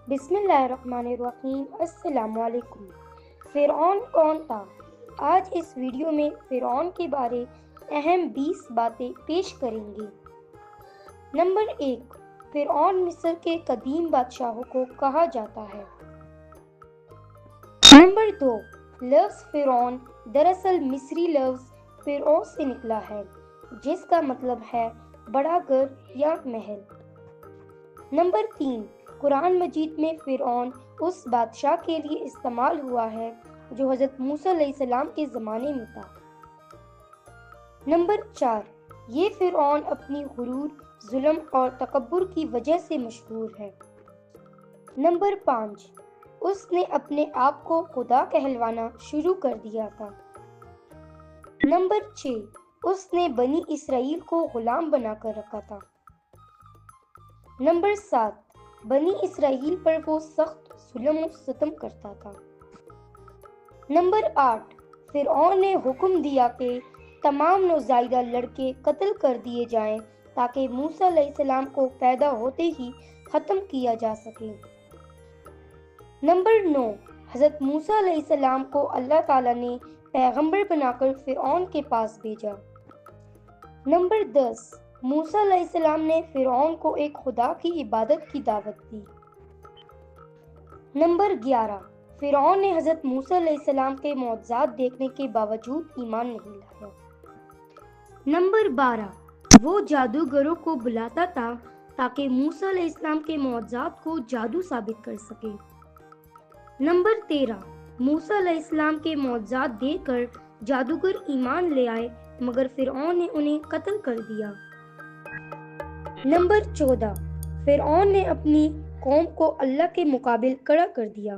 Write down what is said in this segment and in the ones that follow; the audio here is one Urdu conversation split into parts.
بسم اللہ الرحمن الرحیم۔ السلام علیکم۔ فرعون کون تھا؟ آج اس ویڈیو میں فرعون کے بارے اہم 20 باتیں پیش کریں گے۔ نمبر 1، فرعون مصر کے قدیم بادشاہوں کو کہا جاتا ہے۔ نمبر 2، لفظ فرعون دراصل مصری لفظ فرعون سے نکلا ہے، جس کا مطلب ہے بڑا گھر یا محل۔ نمبر 3، قرآن مجید میں فرعون اس بادشاہ کے لیے استعمال ہوا ہے جو حضرت موسیٰ علیہ السلام کے زمانے میں تھا۔ نمبر 4، یہ فرعون اپنی غرور، ظلم اور تکبر کی وجہ سے مشہور ہے۔ نمبر 5، اس نے اپنے آپ کو خدا کہلوانا شروع کر دیا تھا۔ نمبر 6، اس نے بنی اسرائیل کو غلام بنا کر رکھا تھا۔ نمبر 7، بنی اسرائیل پر وہ سخت ظلم و ستم کرتا تھا۔ نمبر 8، فرعون نے حکم دیا کہ تمام نوزائیدہ لڑکے قتل کر دیے جائیں تاکہ موسیٰ علیہ السلام کو پیدا ہوتے ہی ختم کیا جا سکے۔ نمبر 9، حضرت موسیٰ علیہ السلام کو اللہ تعالیٰ نے پیغمبر بنا کر فرعون کے پاس بھیجا۔ نمبر 10، موسیٰ علیہ السلام نے فرعون کو ایک خدا کی عبادت کی دعوت دی۔ نمبر 11، فرعون نے حضرت موسیٰ علیہ السلام کے معجزات دیکھنے کے باوجود ایمان نہیں لایا۔ نمبر 12، وہ جادوگروں کو بلاتا تھا تاکہ موسیٰ علیہ السلام کے معجزات کو جادو ثابت کر سکے۔ نمبر 13، موسیٰ علیہ السلام کے معجزات دیکھ کر جادوگر ایمان لے آئے مگر فرعون نے انہیں قتل کر دیا۔ نمبر 14، فرعون نے اپنی قوم کو اللہ کے مقابل کھڑا کر دیا۔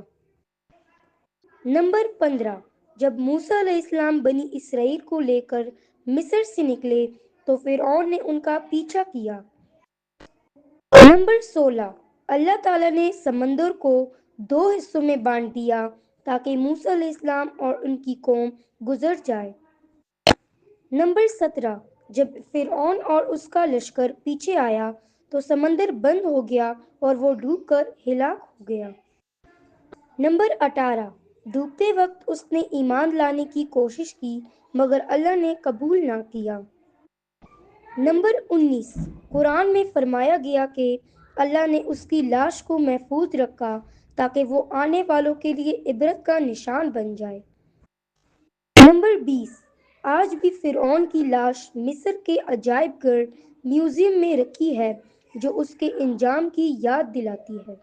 نمبر 15، جب موسیٰ علیہ السلام بنی اسرائیل کو لے کر مصر سے نکلے تو فرعون نے ان کا پیچھا کیا۔ نمبر 16، اللہ تعالیٰ نے سمندر کو 2 حصوں میں بانٹ دیا تاکہ موسیٰ علیہ السلام اور ان کی قوم گزر جائے۔ نمبر 17، جب فرعون اور اس کا لشکر پیچھے آیا تو سمندر بند ہو گیا اور وہ ڈوب کر ہلاک ہو گیا۔ نمبر 18، ڈوبتے وقت اس نے ایمان لانے کی کوشش کی مگر اللہ نے قبول نہ کیا۔ نمبر 19، قرآن میں فرمایا گیا کہ اللہ نے اس کی لاش کو محفوظ رکھا تاکہ وہ آنے والوں کے لیے عبرت کا نشان بن جائے۔ نمبر 20، آج بھی فرعون کی لاش مصر کے عجائب گھر میوزیم میں رکھی ہے جو اس کے انجام کی یاد دلاتی ہے۔